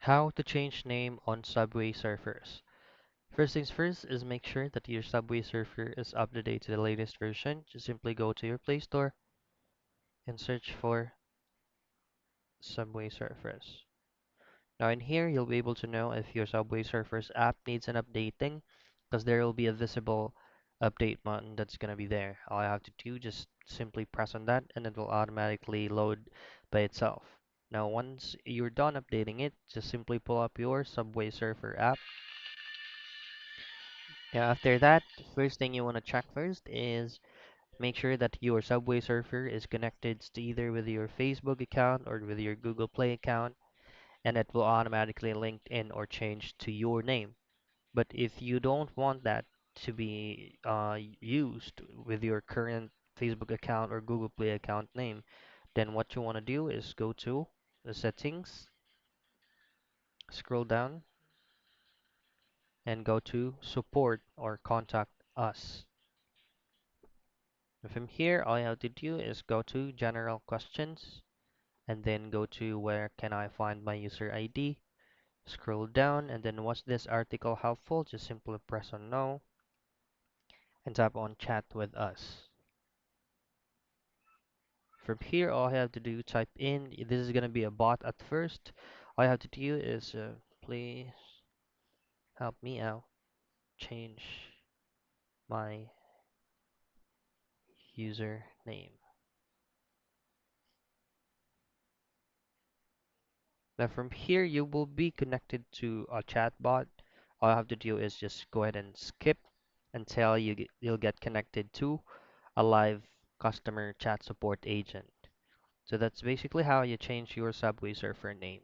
How to change name on Subway Surfers. First things first is make sure that your Subway Surfer is up to date to the latest version. Just simply go to your Play Store and search for Subway Surfers. Now in here, you'll be able to know if your Subway Surfers app needs an updating because there will be a visible update button that's going to be there. All I have to do just simply press on that and it will automatically load by itself. Now once you're done updating it, just simply pull up your Subway Surfer app. Now after that, first thing you want to check first is make sure that your Subway Surfer is connected to either with your Facebook account or with your Google Play account, and it will automatically link in or change to your name. But if you don't want that to be used with your current Facebook account or Google Play account name, then what you want to do is go to the settings, scroll down, and go to support or contact us. And from here, all you have to do is go to general questions and then go to where can I find my user ID. Scroll down and then was this article helpful? Just simply press on no and tap on chat with us. From here, all I have to do type in, this is going to be a bot at first. All I have to do is please help me out, change my username. Now from here, you will be connected to a chat bot. All I have to do is just go ahead and skip until you'll get connected to a live customer chat support agent. So that's basically how you change your Subway Surfer name.